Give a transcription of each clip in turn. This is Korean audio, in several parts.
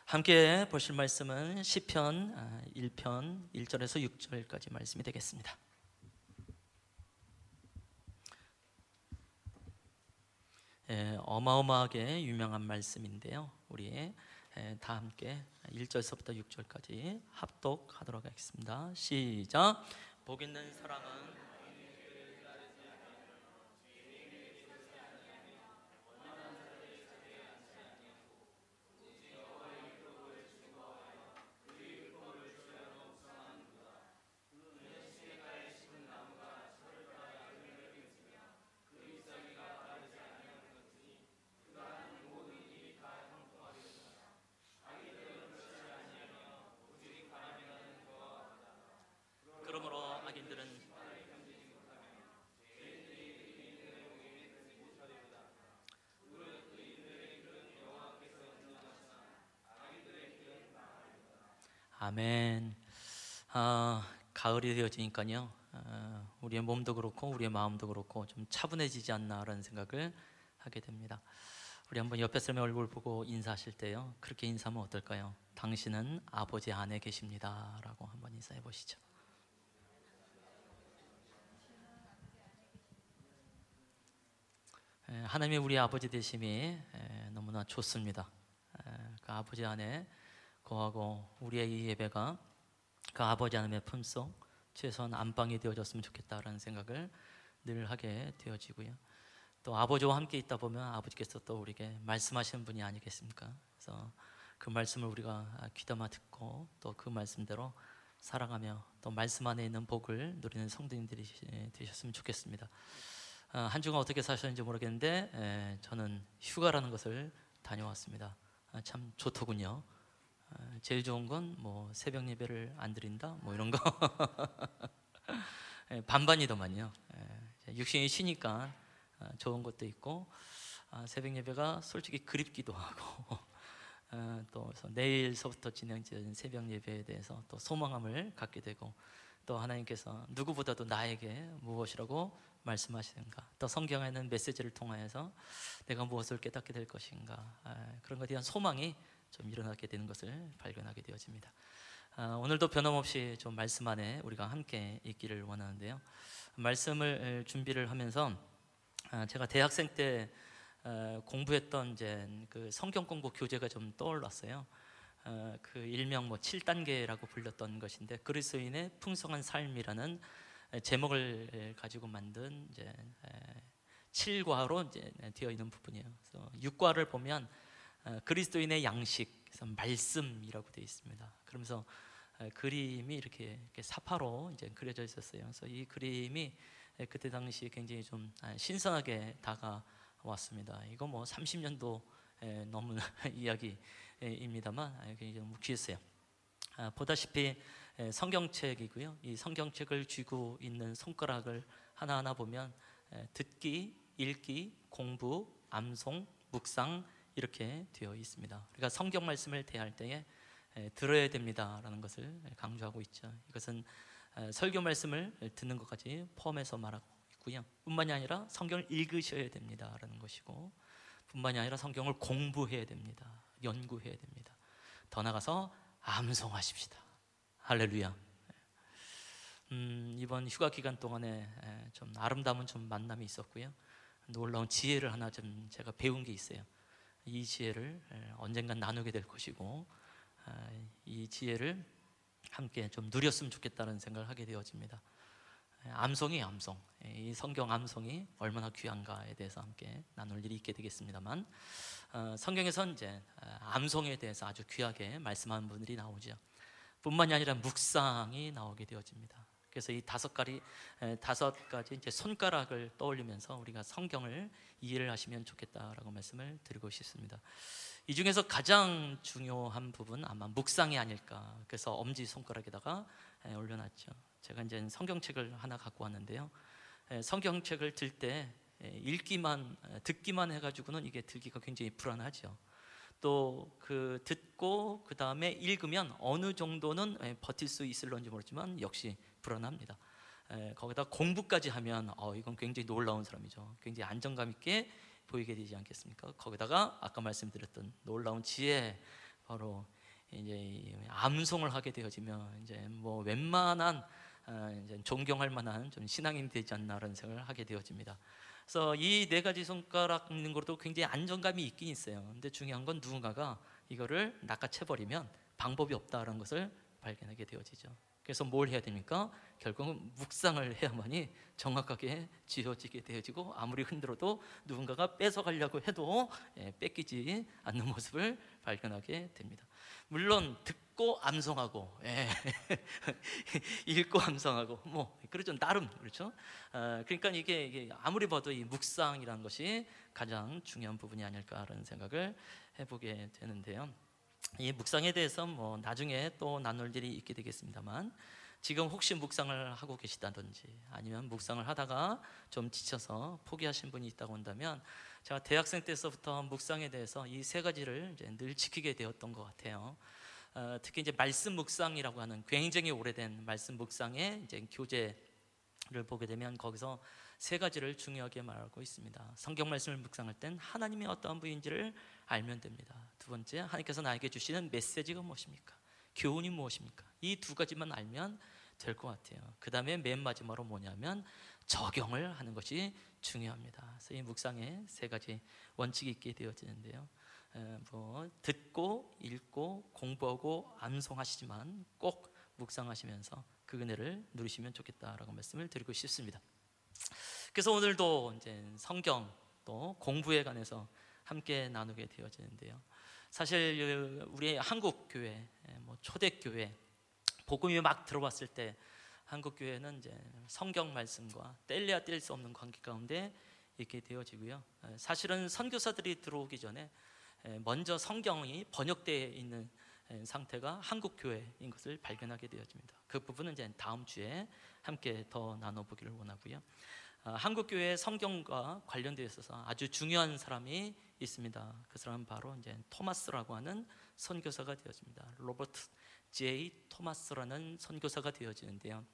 함께 보실 말씀은 시편 1편 1절에서 6절까지 말씀이 되겠습니다. 어마어마하게 유명한 말씀인데요, 우리 다 함께 1절서부터 6절까지 합독하도록 하겠습니다. 시작. 복 있는 사람은 그러므로 악인들은 아멘. 가을이 되어지니까요, 우리의 몸도 그렇고 우리의 마음도 그렇고 좀 차분해지지 않나라는 생각을 하게 됩니다. 우리 한번 옆에 사람의 얼굴 보고 인사하실 때요, 그렇게 인사하면 어떨까요? 당신은 아버지 안에 계십니다 라고 한번 인사해 보시죠. 하나님이 우리 아버지 되심이 너무나 좋습니다. 그 아버지 안에 거하고 우리의 이 예배가 그 아버지 하나님의 품속 최소한 안방이 되어졌으면 좋겠다라는 생각을 늘 하게 되어지고요, 또 아버지와 함께 있다 보면 아버지께서 또 우리에게 말씀하시는 분이 아니겠습니까? 그래서 그 말씀을 우리가 귀담아 듣고 또 그 말씀대로 살아가며 또 말씀 안에 있는 복을 누리는 성도님들이 되셨으면 좋겠습니다. 한 주간 어떻게 사셨는지 모르겠는데 저는 휴가라는 것을 다녀왔습니다. 참 좋더군요. 제일 좋은 건 뭐 새벽 예배를 안 드린다 뭐 이런 거 반반이더만요. 육신이 쉬니까 좋은 것도 있고, 새벽 예배가 솔직히 그립기도 하고 또 그래서 내일서부터 진행되는 새벽 예배에 대해서 또 소망함을 갖게 되고, 또 하나님께서 누구보다도 나에게 무엇이라고 말씀하시는가, 또 성경에 있는 메시지를 통하여서 내가 무엇을 깨닫게 될 것인가, 그런 것에 대한 소망이 좀 일어나게 되는 것을 발견하게 되어집니다. 오늘도 변함없이 좀 말씀 안에 우리가 함께 있기를 원하는데요, 말씀을 준비를 하면서 제가 대학생 때 공부했던 이제 그 성경 공부 교재가 좀 떠올랐어요. 그 일명 뭐 7단계라고 불렸던 것인데, 그리스도인의 풍성한 삶이라는 제목을 가지고 만든 이제 7과로 이제 되어 있는 부분이에요. 그래서 6과를 보면 그리스도인의 양식, 그래서 말씀이라고 되어 있습니다. 그러면서 그림이 이렇게 사파로 이제 그려져 있었어요. 그래서 이 그림이 그때 당시 굉장히 좀 신선하게 다가왔습니다. 이거 뭐 30년도 넘은 이야기입니다만 굉장히 좀 귀했어요. 보다시피 성경책이고요, 이 성경책을 쥐고 있는 손가락을 하나하나 보면 듣기, 읽기, 공부, 암송, 묵상 이렇게 되어 있습니다. 우리가 성경 말씀을 대할 때에 들어야 됩니다라는 것을 강조하고 있죠. 이것은 설교 말씀을 듣는 것까지 포함해서 말하고 있고요, 뿐만이 아니라 성경을 읽으셔야 됩니다라는 것이고, 뿐만이 아니라 성경을 공부해야 됩니다. 연구해야 됩니다. 더 나아가서 암송하십시다. 할렐루야. 이번 휴가 기간 동안에 좀 아름다운 좀 만남이 있었고요, 놀라운 지혜를 하나 좀 제가 배운 게 있어요. 이 지혜를 언젠간 나누게 될 것이고, 이 지혜를 함께 좀 누렸으면 좋겠다는 생각을 하게 되어집니다. 암송이 암송, 이 성경 암송이 얼마나 귀한가에 대해서 함께 나눌 일이 있게 되겠습니다만, 성경에서 이제 암송에 대해서 아주 귀하게 말씀하는 분들이 나오죠. 뿐만이 아니라 묵상이 나오게 되어집니다. 그래서 이 다섯 가지 이제 손가락을 떠올리면서 우리가 성경을 이해를 하시면 좋겠다라고 말씀을 드리고 싶습니다. 이 중에서 가장 중요한 부분 아마 묵상이 아닐까. 그래서 엄지 손가락에다가 올려놨죠. 제가 이제 성경책을 하나 갖고 왔는데요, 성경책을 들 때 듣기만 해가지고는 이게 들기가 굉장히 불안하죠. 또 그 듣고 그 다음에 읽으면 어느 정도는 버틸 수 있을런지 모르지만 역시 불안합니다. 거기다 공부까지 하면 이건 굉장히 놀라운 사람이죠. 굉장히 안정감 있게 보이게 되지 않겠습니까? 거기다가 아까 말씀드렸던 놀라운 지혜, 바로 이제 이 암송을 하게 되어지면 이제 뭐 웬만한 이제 존경할 만한 좀 신앙인이 되지 않나라는 생각을 하게 되어집니다. 그래서 이 네 가지 손가락 있는 것도 굉장히 안정감이 있긴 있어요. 근데 중요한 건 누군가가 이거를 낚아채 버리면 방법이 없다라는 것을 발견하게 되어지죠. 그래서 뭘 해야 됩니까? 결국은 묵상을 해야만이 정확하게 쥐어지게 되어지고, 아무리 흔들어도 누군가가 뺏어가려고 해도 뺏기지 않는 모습을 발견하게 됩니다. 물론 듣고 암송하고, 읽고 암송하고, 뭐 그렇죠, 나름 그렇죠. 그러니까 이게 아무리 봐도 이 묵상이라는 것이 가장 중요한 부분이 아닐까라는 생각을 해보게 되는데요. 이 묵상에 대해서 뭐 나중에 또 나눌 일이 있게 되겠습니다만, 지금 혹시 묵상을 하고 계시다든지 아니면 묵상을 하다가 좀 지쳐서 포기하신 분이 있다고 한다면, 제가 대학생 때서부터 묵상에 대해서 이 세 가지를 이제 늘 지키게 되었던 것 같아요. 특히 이제 말씀 묵상이라고 하는 굉장히 오래된 말씀 묵상의 이제 교재를 보게 되면 거기서 세 가지를 중요하게 말하고 있습니다. 성경 말씀을 묵상할 땐 하나님이 어떠한 분인지를 알면 됩니다. 두 번째, 하나님께서 나에게 주시는 메시지가 무엇입니까? 교훈이 무엇입니까? 이 두 가지만 알면 될 것 같아요. 그 다음에 맨 마지막으로 뭐냐면 적용을 하는 것이 중요합니다. 그래서 이 묵상에 세 가지 원칙이 있게 되어지는데요. 뭐 듣고 읽고 공부하고 암송하시지만 꼭 묵상하시면서 그 은혜를 누리시면 좋겠다라고 말씀을 드리고 싶습니다. 그래서 오늘도 이제 성경 또 공부에 관해서 함께 나누게 되어지는데요. 사실 우리 한국 교회, 뭐 초대교회 복음이 막 들어왔을 때 한국 교회는 이제 성경 말씀과 뗄래야 뗄 수 없는 관계 가운데 있게 되어지고요. 사실은 선교사들이 들어오기 전에 먼저 성경이 번역되어 있는 상태가 한국 교회인 것을 발견하게 되어집니다. 그 부분은 이제 다음 주에 함께 더 나눠보기를 원하고요. 한국 교회 성경과 관련되어 있어서 아주 중요한 사람이 있습니다. 그 사람은 바로 이제 토마스라고 하는 선교사가 되어집니다. 로버트 J. 토마스라는 선교사가 되어지는데요.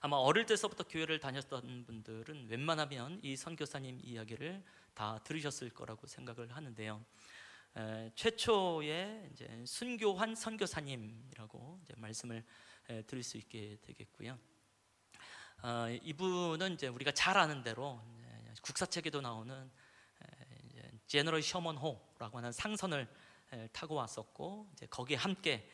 아마 어릴 때서부터 교회를 다녔던 분들은 웬만하면 이 선교사님 이야기를 다 들으셨을 거라고 생각을 하는데요. 최초의 이제 순교한 선교사님이라고 이제 말씀을 드릴 수 있게 되겠고요. 이분은 이제 우리가 잘 아는 대로 국사책에도 나오는 제너럴 셔먼 호라고 하는 상선을 타고 왔었고, 이제 거기에 함께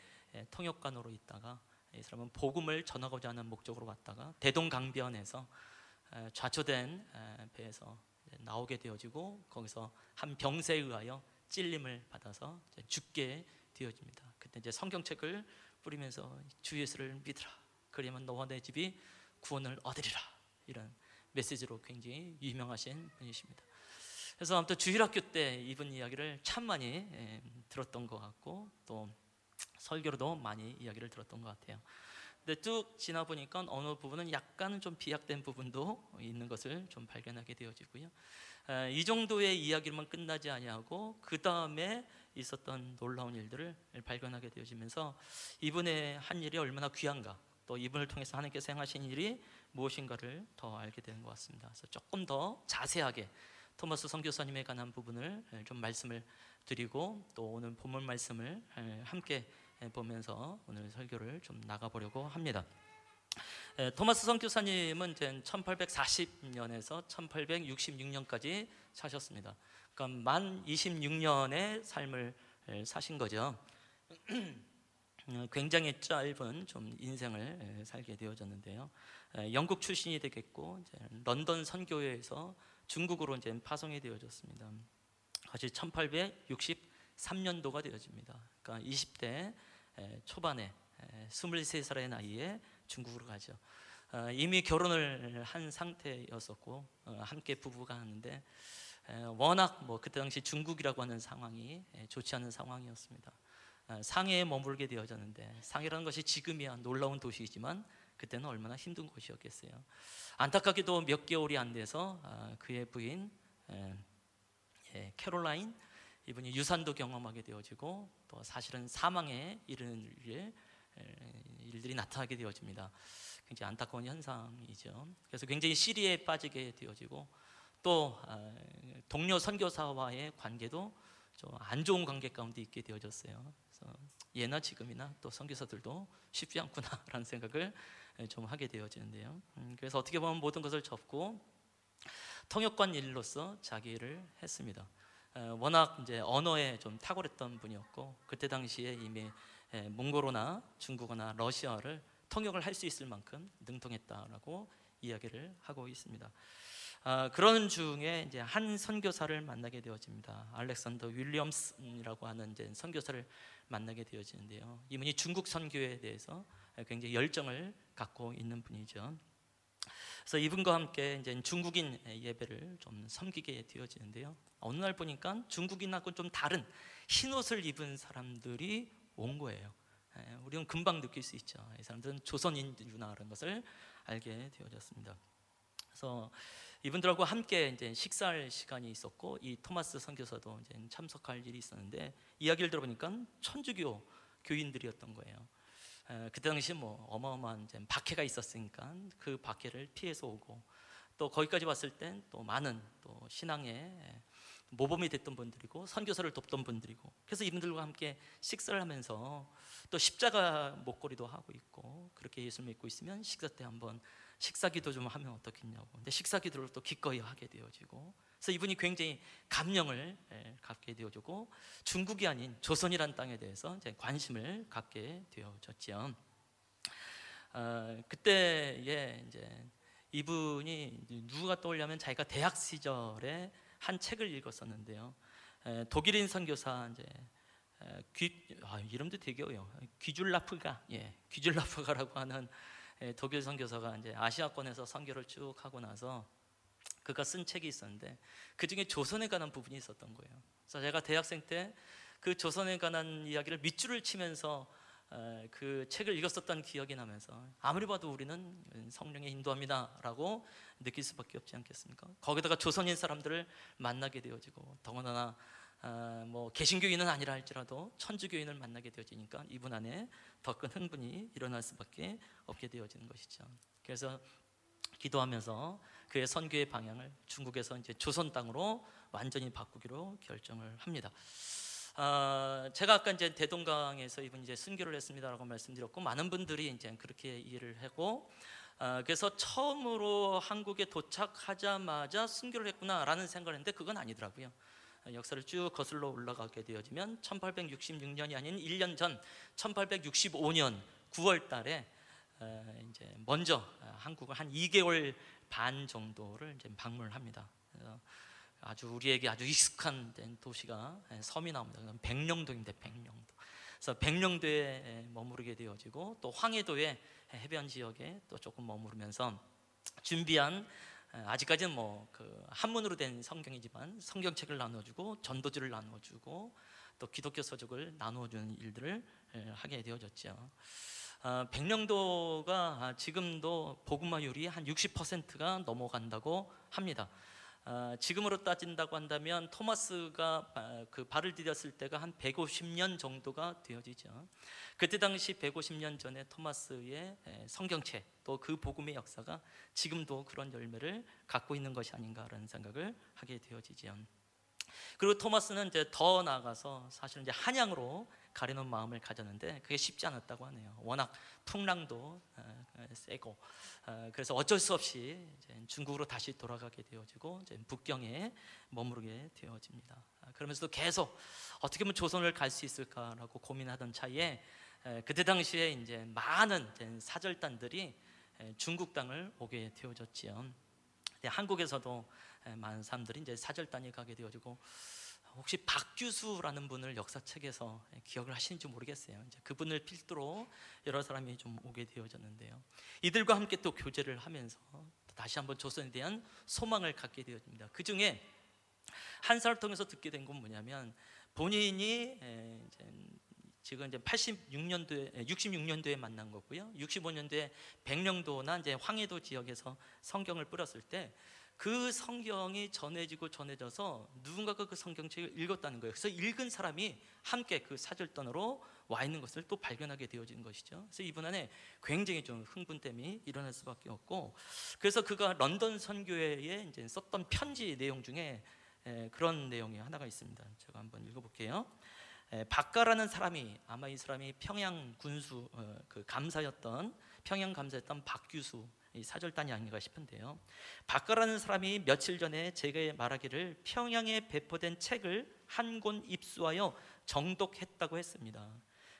통역관으로 있다가 이 사람은 복음을 전하고자 하는 목적으로 왔다가 대동강변에서 좌초된 배에서 나오게 되어지고, 거기서 한 병세에 의하여 찔림을 받아서 죽게 되어집니다. 그때 이제 성경책을 뿌리면서 주 예수를 믿으라, 그러면 너와 내 집이 구원을 얻으리라, 이런 메시지로 굉장히 유명하신 분이십니다. 그래서 아무튼 주일학교 때 이분 이야기를 참 많이 들었던 것 같고, 또 설교로도 많이 이야기를 들었던 것 같아요. 근데 쭉 지나 보니까 어느 부분은 약간은 좀 비약된 부분도 있는 것을 좀 발견하게 되어지고요. 이 정도의 이야기로만 끝나지 아니하고 그 다음에 있었던 놀라운 일들을 발견하게 되어지면서 이분의 한 일이 얼마나 귀한가, 또 이분을 통해서 하나님께서 행하신 일이 무엇인가를 더 알게 되는 것 같습니다. 그래서 조금 더 자세하게 토마스 선교사님에 관한 부분을 좀 말씀을 드리고, 또 오늘 본문 말씀을 함께 보면서 오늘 설교를 좀 나가보려고 합니다. 토마스 선교사님은 1840년에서 1866년까지 사셨습니다. 그러니까 만 26년의 삶을 사신 거죠. 굉장히 짧은 좀 인생을 살게 되어졌는데요. 영국 출신이 되겠고, 런던 선교회에서 중국으로 이제 파송이 되어졌습니다. 사실 1863년도가 되어집니다. 그러니까 20대 초반에 23살의 나이에 중국으로 가죠. 이미 결혼을 한 상태였었고, 함께 부부가 하는데 워낙 뭐 그때 당시 중국이라고 하는 상황이 좋지 않은 상황이었습니다. 상해에 머물게 되어졌는데, 상해라는 것이 지금이야 놀라운 도시이지만 그때는 얼마나 힘든 곳이었겠어요. 안타깝게도 몇 개월이 안 돼서 그의 부인 캐롤라인, 이분이 유산도 경험하게 되어지고, 또 사실은 사망에 이르는 일들이 나타나게 되어집니다. 굉장히 안타까운 현상이죠. 그래서 굉장히 시리에 빠지게 되어지고, 또 동료 선교사와의 관계도 좀 안 좋은 관계 가운데 있게 되어졌어요. 그래서 예나 지금이나 또 선교사들도 쉽지 않구나라는 생각을 좀 하게 되어지는데요. 그래서 어떻게 보면 모든 것을 접고 통역관 일로서 자기 일을 했습니다. 워낙 이제 언어에 좀 탁월했던 분이었고 그때 당시에 이미 몽골어나 중국어나 러시아어를 통역을 할 수 있을 만큼 능통했다라고 이야기를 하고 있습니다. 그런 중에 이제 한 선교사를 만나게 되어집니다. 알렉산더 윌리엄슨이라고 하는 이제 선교사를 만나게 되어지는데요. 이분이 중국 선교에 대해서 굉장히 열정을 갖고 있는 분이죠. 그래서 이분과 함께 이제 중국인 예배를 좀 섬기게 되어지는데요. 어느 날 보니까 중국인하고 좀 다른 흰 옷을 입은 사람들이 온 거예요. 우리는 금방 느낄 수 있죠. 이 사람들은 조선인이구나라는 것을 알게 되어졌습니다. 그래서 이분들하고 함께 이제 식사할 시간이 있었고 이 토마스 선교사도 이제 참석할 일이 있었는데 이야기를 들어보니까 천주교 교인들이었던 거예요. 그때 당시 뭐 어마어마한 이제 박해가 있었으니까 그 박해를 피해서 오고 또 거기까지 왔을 땐 또 많은 또 신앙에 모범이 됐던 분들이고 선교사를 돕던 분들이고 그래서 이분들과 함께 식사를 하면서 또 십자가 목걸이도 하고 있고 그렇게 예수를 믿고 있으면 식사 때 한번 식사기도 좀 하면 어떻겠냐고. 근데 식사기도를 또 기꺼이 하게 되어지고 그래서 이분이 굉장히 감명을 갖게 되어지고 중국이 아닌 조선이란 땅에 대해서 이제 관심을 갖게 되어졌죠. 그때에 이제 이분이 누가 떠올려면 자기가 대학 시절에 한 책을 읽었었는데요. 독일인 선교사 이제 이름도 되게 어려워요. 귀줄라프가라고 하는 독일 선교사가 이제 아시아권에서 선교를 쭉 하고 나서 그가 쓴 책이 있었는데 그 중에 조선에 관한 부분이 있었던 거예요. 그래서 제가 대학생 때 그 조선에 관한 이야기를 밑줄을 치면서 그 책을 읽었었던 기억이 나면서 아무리 봐도 우리는 성령의 인도합니다라고 느낄 수밖에 없지 않겠습니까? 거기다가 조선인 사람들을 만나게 되어지고 더군다나 뭐 개신교인은 아니라 할지라도 천주교인을 만나게 되어지니까 이분 안에 더 큰 흥분이 일어날 수밖에 없게 되어지는 것이죠. 그래서 기도하면서 그의 선교의 방향을 중국에서 이제 조선 땅으로 완전히 바꾸기로 결정을 합니다. 제가 아까 이제 대동강에서 이분 이제 순교를 했습니다라고 말씀드렸고 많은 분들이 이제 그렇게 이해를 하고 그래서 처음으로 한국에 도착하자마자 순교를 했구나라는 생각을 했는데 그건 아니더라고요. 역사를 쭉 거슬러 올라가게 되어지면 1866년이 아닌 1년 전 1865년 9월 달에 이제 먼저 한국을 한 2개월 반 정도를 이제 방문을 합니다. 아주 우리에게 아주 익숙한 도시가 섬이 나옵니다. 백령도입니다. 백령도. 그래서 백령도에 머무르게 되어지고 또 황해도의 해변 지역에 또 조금 머무르면서 준비한 아직까지는 뭐 그 한문으로 된 성경이지만 성경책을 나눠주고 전도지를 나눠주고 또 기독교 서적을 나누어주는 일들을 하게 되어졌죠. 백령도가 지금도 복음화율이 한 60%가 넘어간다고 합니다. 지금으로 따진다고 한다면 토마스가 그 발을 디뎠을 때가 한 150년 정도가 되어지죠. 그때 당시 150년 전에 토마스의 성경책 또 그 복음의 역사가 지금도 그런 열매를 갖고 있는 것이 아닌가라는 생각을 하게 되어지죠. 그리고 토마스는 이제 더 나아가서 사실 이제 한양으로 가려는 마음을 가졌는데 그게 쉽지 않았다고 하네요. 워낙 풍랑도 세고 그래서 어쩔 수 없이 이제 중국으로 다시 돌아가게 되어지고 이제 북경에 머무르게 되어집니다. 그러면서도 계속 어떻게 하면 조선을 갈 수 있을까라고 고민하던 차에 그때 당시에 이제 많은 이제 사절단들이 중국 땅을 오게 되어졌지요. 한국에서도 많은 사람들이 이제 사절단이 가게 되어지고 혹시 박규수라는 분을 역사책에서 기억을 하시는지 모르겠어요. 이제 그분을 필두로 여러 사람이 좀 오게 되어졌는데요. 이들과 함께 또 교제를 하면서 또 다시 한번 조선에 대한 소망을 갖게 되어집니다. 그 중에 한 사람을 통해서 듣게 된 건 뭐냐면 본인이 지금 이제 66년도에 만난 거고요. 65년도에 백령도나 이제 황해도 지역에서 성경을 뿌렸을 때 그 성경이 전해져서 누군가가 그 성경책을 읽었다는 거예요. 그래서 읽은 사람이 함께 그 사절단으로 와 있는 것을 또 발견하게 되어진 것이죠. 그래서 이분 안에 굉장히 좀 흥분됨이 일어날 수밖에 없고, 그래서 그가 런던 선교회에 이제 썼던 편지 내용 중에 그런 내용이 하나가 있습니다. 제가 한번 읽어볼게요. 박가라는 사람이, 아마 이 사람이 평양 군수 그 감사였던, 평양 감사였던 박규수 이 사절단이 아닌가 싶은데요. 박가라는 사람이 며칠 전에 제게 말하기를 평양에 배포된 책을 한 권 입수하여 정독했다고 했습니다.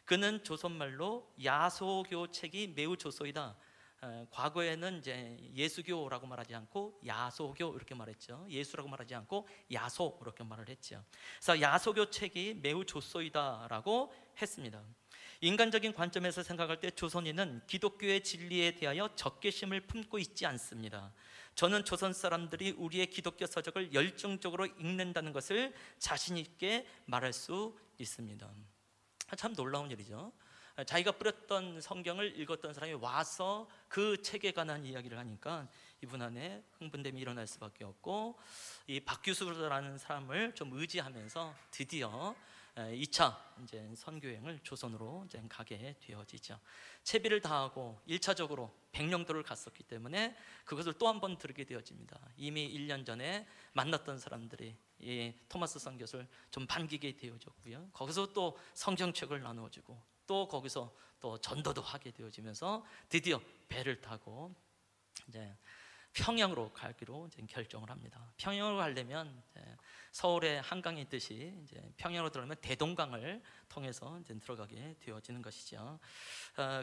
그는 조선말로 야소교 책이 매우 좋소이다. 과거에는 이제 예수교라고 말하지 않고 야소교 이렇게 말했죠. 예수라고 말하지 않고 야소 이렇게 말을 했죠. 그래서 야소교 책이 매우 좋소이다라고 했습니다. 인간적인 관점에서 생각할 때 조선인은 기독교의 진리에 대하여 적개심을 품고 있지 않습니다. 저는 조선 사람들이 우리의 기독교 서적을 열정적으로 읽는다는 것을 자신 있게 말할 수 있습니다. 참 놀라운 일이죠. 자기가 뿌렸던 성경을 읽었던 사람이 와서 그 책에 관한 이야기를 하니까 이분 안에 흥분됨이 일어날 수밖에 없고, 이 박규수라는 사람을 좀 의지하면서 드디어 2차 이제 선교행을 조선으로 이제 가게 되어지죠. 채비를 다하고 1차적으로 백령도를 갔었기 때문에 그것을 또 한 번 들게 되어집니다. 이미 1년 전에 만났던 사람들이 이 토마스 선교사를 좀 반기게 되어졌고요. 거기서 또 성경책을 나누어주고 또 거기서 또 전도도 하게 되어지면서 드디어 배를 타고 이제 평양으로 가기로 이제 결정을 합니다. 평양으로 가려면 서울에 한강이 있듯이 이제 평양으로 들어가면 대동강을 통해서 이제 들어가게 되어지는 것이죠.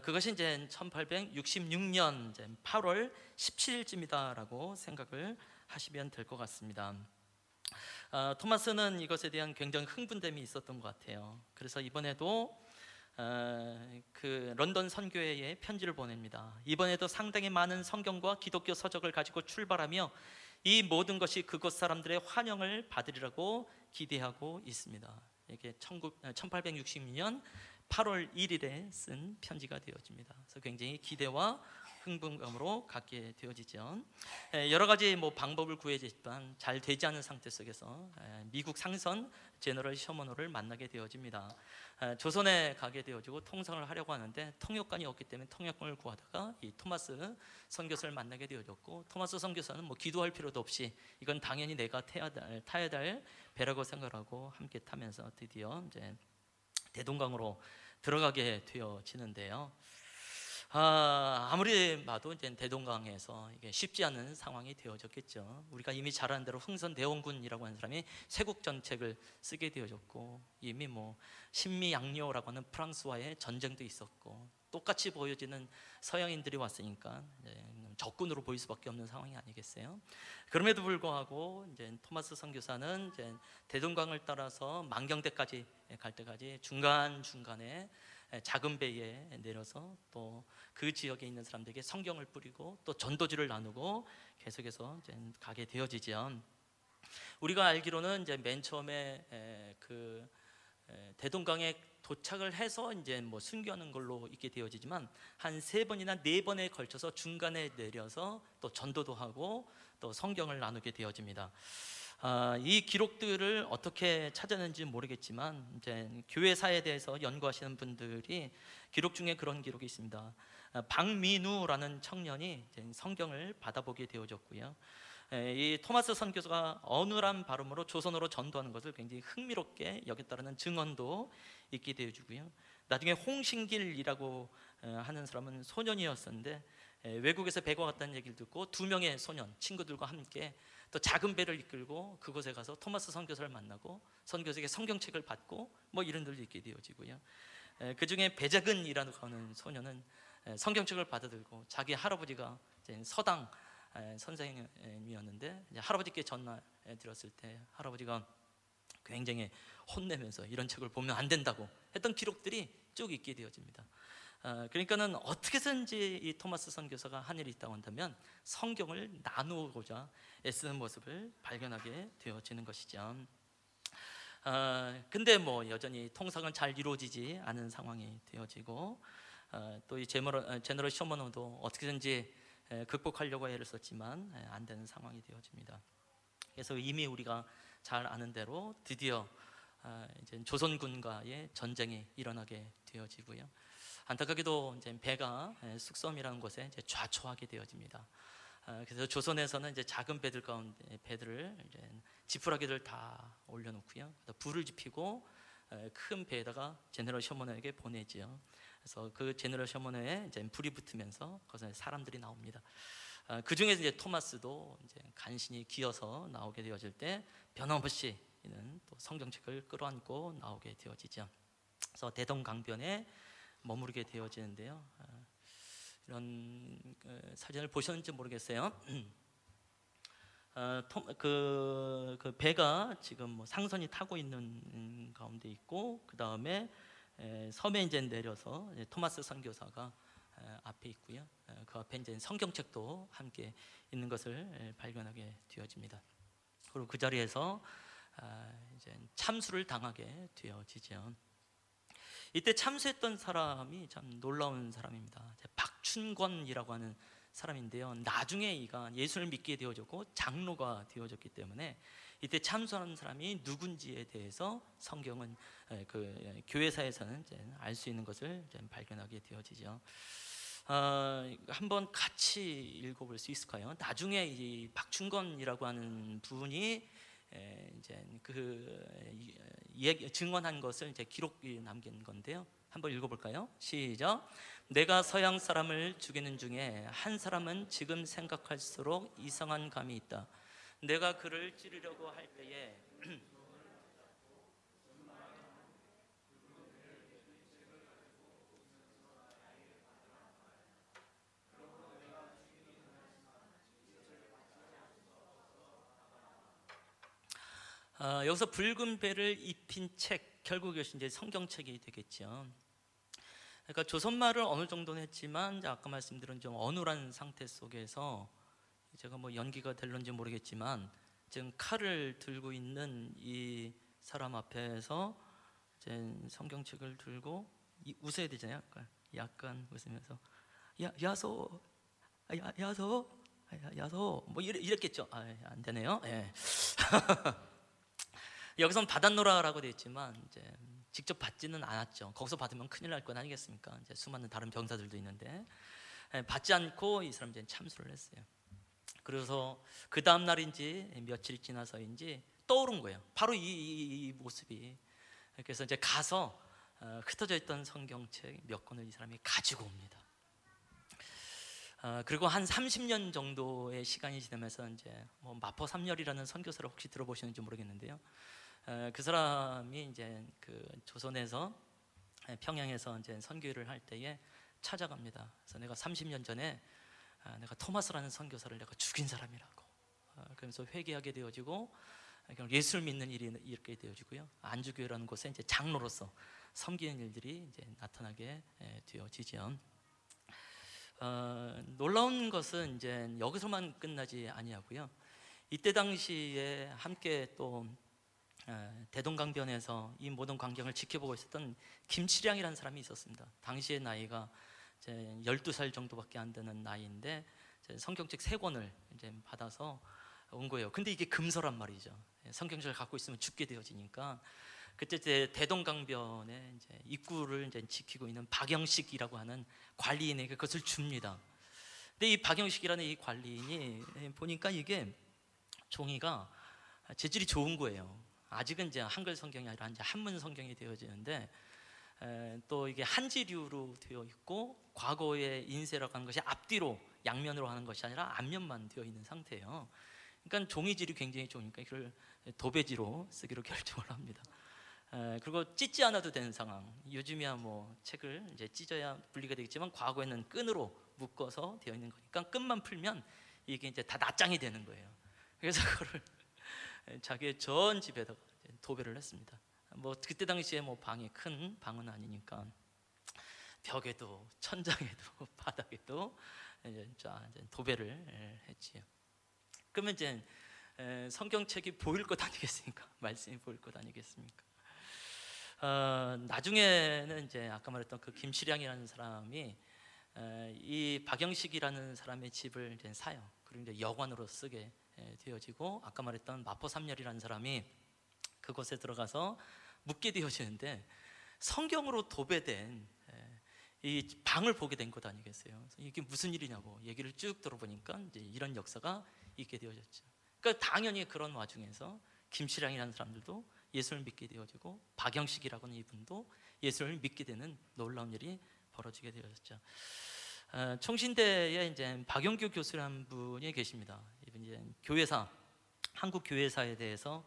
그것이 이제 1866년 이제 8월 17일쯤이다라고 생각을 하시면 될 것 같습니다. 토마스는 이것에 대한 굉장히 흥분됨이 있었던 것 같아요. 그래서 이번에도 그 런던 선교회에 편지를 보냅니다. 이번에도 상당히 많은 성경과 기독교 서적을 가지고 출발하며 이 모든 것이 그곳 사람들의 환영을 받으리라고 기대하고 있습니다. 이게 1866년 8월 1일에 쓴 편지가 되어집니다. 그래서 굉장히 기대와 흥분감으로 갖게 되어지죠. 여러 가지 뭐 방법을 구해지지만 잘 되지 않은 상태 속에서 미국 상선 제너럴 셔먼호를 만나게 되어집니다. 조선에 가게 되어지고 통상을 하려고 하는데 통역관이 없기 때문에 통역관을 구하다가 이 토마스 선교사를 만나게 되어졌고, 토마스 선교사는 뭐 기도할 필요도 없이 이건 당연히 내가 타야 될 배라고 생각하고 함께 타면서 드디어 이제 대동강으로 들어가게 되어지는데요. 아무리 봐도 이제 대동강에서 이게 쉽지 않은 상황이 되어졌겠죠. 우리가 이미 잘 아는 대로 흥선대원군이라고 하는 사람이 쇄국전책을 쓰게 되어졌고, 이미 뭐 신미양요라고 하는 프랑스와의 전쟁도 있었고, 똑같이 보여지는 서양인들이 왔으니까 적군으로 보일 수밖에 없는 상황이 아니겠어요? 그럼에도 불구하고 이제 토마스 선교사는 이제 대동강을 따라서 만경대까지 갈 때까지 중간중간에 작은 배에 내려서 또 그 지역에 있는 사람들에게 성경을 뿌리고 또 전도지를 나누고 계속해서 이제 가게 되어지죠. 우리가 알기로는 이제 맨 처음에 그 대동강에 도착을 해서 이제 뭐 순교하는 걸로 있게 되어지지만 한 3번이나 4번에 걸쳐서 중간에 내려서 또 전도도 하고 또 성경을 나누게 되어집니다. 이 기록들을 어떻게 찾았는지 모르겠지만 이제 교회사에 대해서 연구하시는 분들이 기록 중에 그런 기록이 있습니다. 박민우라는 청년이 이제 성경을 받아보게 되어졌고요. 이 토마스 선교사가 어눌한 발음으로 조선어로 전도하는 것을 굉장히 흥미롭게 여겼다는 증언도 있게 되어주고요. 나중에 홍신길이라고 하는 사람은 소년이었었는데 외국에서 배가 왔다는 얘기를 듣고 2명의 소년 친구들과 함께 또 작은 배를 이끌고 그곳에 가서 토마스 선교사를 만나고 선교사에게 성경책을 받고 뭐 이런 일도 있게 되어지고요. 그 중에 배재근이라는 하는 소년은 성경책을 받아들고 자기 할아버지가 서당 선생님이었는데 할아버지께 전화해 드렸을 때 할아버지가 굉장히 혼내면서 이런 책을 보면 안 된다고 했던 기록들이 쭉 있게 되어집니다. 그러니까는 어떻게든지 이 토마스 선교사가 한 일이 있다고 한다면 성경을 나누고자 애쓰는 모습을 발견하게 되어지는 것이죠. 근데 뭐 여전히 통상은 잘 이루어지지 않은 상황이 되어지고, 또 이 제너럴 셔먼호도 어떻게든지 극복하려고 애를 썼지만 안 되는 상황이 되어집니다. 그래서 이미 우리가 잘 아는 대로 드디어 이제 조선군과의 전쟁이 일어나게 되어지고요. 안타깝게도 이제 배가 숙섬이라는 곳에 이제 좌초하게 되어집니다. 그래서 조선에서는 이제 작은 배들 가운데 배들을 이제 지푸라기들 다 올려놓고요. 불을 지피고 큰 배에다가 제너럴 셔먼에게 보내지요. 그래서 그 제너럴 셔먼에 이제 불이 붙으면서 거기서 사람들이 나옵니다. 그 중에서 이제 토마스도 이제 간신히 기어서 나오게 되어질 때 변함없이 이는 또 성경책을 끌어안고 나오게 되어지죠. 그래서 대동강변에 머무르게 되어지는데요. 이런 사진을 보셨는지 모르겠어요. 그 배가 지금 뭐 상선이 타고 있는 가운데 있고, 그 다음에 섬에 이제 내려서 이제 토마스 선교사가 앞에 있고요. 그 앞에 이제 성경책도 함께 있는 것을 발견하게 되어집니다. 그리고 그 자리에서 이제 참수를 당하게 되어지죠. 이때 참수했던 사람이 참 놀라운 사람입니다. 박춘권이라고 하는 사람인데요. 나중에 이가 예수를 믿게 되어졌고 장로가 되어졌기 때문에 이때 참수하는 사람이 누군지에 대해서 성경은 그 교회사에서는 알 수 있는 것을 발견하게 되어지죠. 한번 같이 읽어볼 수 있을까요? 나중에 이 박춘권이라고 하는 분이 이제 증언한 것을 이제 기록이 남긴 건데요. 한번 읽어볼까요? 시작. 내가 서양 사람을 죽이는 중에 한 사람은 지금 생각할수록 이상한 감이 있다. 내가 그를 찌르려고 할 때에 여기서 붉은 배를 입힌 책, 결국 이것이 이제 성경책이 되겠죠. 그러니까 조선말을 어느 정도는 했지만 아까 말씀드린 좀 어눌한 상태 속에서 제가 뭐 연기가 될런지 모르겠지만 지금 칼을 들고 있는 이 사람 앞에서 이제 성경책을 들고 웃어야 되잖아요. 약간 웃으면서 야소, 야소, 야소 뭐 이랬겠죠. 안 되네요. 예. 여기서는 받았노라라고 되어 있지만 이제 직접 받지는 않았죠. 거기서 받으면 큰일 날 건 아니겠습니까? 이제 수많은 다른 병사들도 있는데 받지 않고 이 사람 이제 참수를 했어요. 그래서 그 다음 날인지 며칠 지나서인지 떠오른 거예요. 바로 이 모습이. 그래서 이제 가서 흩어져 있던 성경책 몇 권을 이 사람이 가지고 옵니다. 그리고 한 30년 정도의 시간이 지나면서 이제 뭐 마포 삼열이라는 선교사를 혹시 들어보셨는지 모르겠는데요. 그 사람이 이제 그 조선에서 평양에서 이제 선교를 할 때에 찾아갑니다. 그래서 내가 30년 전에 내가 토마스라는 선교사를 내가 죽인 사람이라고. 그러면서 회개하게 되어지고 예수를 믿는 일이 이렇게 되어지고요. 안주교회라는 곳에 이제 장로로서 섬기는 일들이 이제 나타나게 되어지죠. 놀라운 것은 이제 여기서만 끝나지 아니하고요. 이때 당시에 함께 또 대동강변에서 이 모든 광경을 지켜보고 있었던 김치량이라는 사람이 있었습니다. 당시의 나이가 이제 12살 정도밖에 안 되는 나이인데 성경책 3권을 이제 받아서 온 거예요. 근데 이게 금서란 말이죠. 성경책을 갖고 있으면 죽게 되어지니까 그때 이제 대동강변에 이제 입구를 이제 지키고 있는 박영식이라고 하는 관리인에게 그것을 줍니다. 근데 이 박영식이라는 이 관리인이 보니까 이게 종이가 재질이 좋은 거예요. 아직은 이제 한글 성경이 아니라 이제 한문 성경이 되어지는데 또 이게 한지류로 되어 있고 과거의 인쇄라고 하는 것이 앞뒤로 양면으로 하는 것이 아니라 앞면만 되어 있는 상태예요. 그러니까 종이질이 굉장히 좋으니까 이걸 도배지로 쓰기로 결정을 합니다. 그리고 찢지 않아도 되는 상황. 요즘이야 뭐 책을 이제 찢어야 분리가 되겠지만 과거에는 끈으로 묶어서 되어 있는 거니까 끈만 풀면 이게 이제 다 낱장이 되는 거예요. 그래서 그거를 자기의 전 집에다가 도배를 했습니다. 뭐 그때 당시에 뭐 방이 큰 방은 아니니까 벽에도 천장에도 바닥에도 이제 도배를 했지요. 그러면 이제 성경책이 보일 것 아니겠습니까? 말씀이 보일 것 아니겠습니까? 나중에는 이제 아까 말했던 그 김치량이라는 사람이 이 박영식이라는 사람의 집을 이제 사요. 그리고 이제 여관으로 쓰게 되어지고 아까 말했던 마포 삼열이라는 사람이 그곳에 들어가서 묵게 되어지는데 성경으로 도배된 이 방을 보게 된 것 아니겠어요? 그래서 이게 무슨 일이냐고 얘기를 쭉 들어보니까 이제 이런 역사가 있게 되어졌죠. 그러니까 당연히 그런 와중에서 김신랑이라는 사람들도 예수를 믿게 되어지고 박영식이라고는 이분도 예수를 믿게 되는 놀라운 일이 벌어지게 되어졌죠. 총신대에 이제 박영규 교수라는 분이 계십니다. 이분 이제 교회사, 한국 교회사에 대해서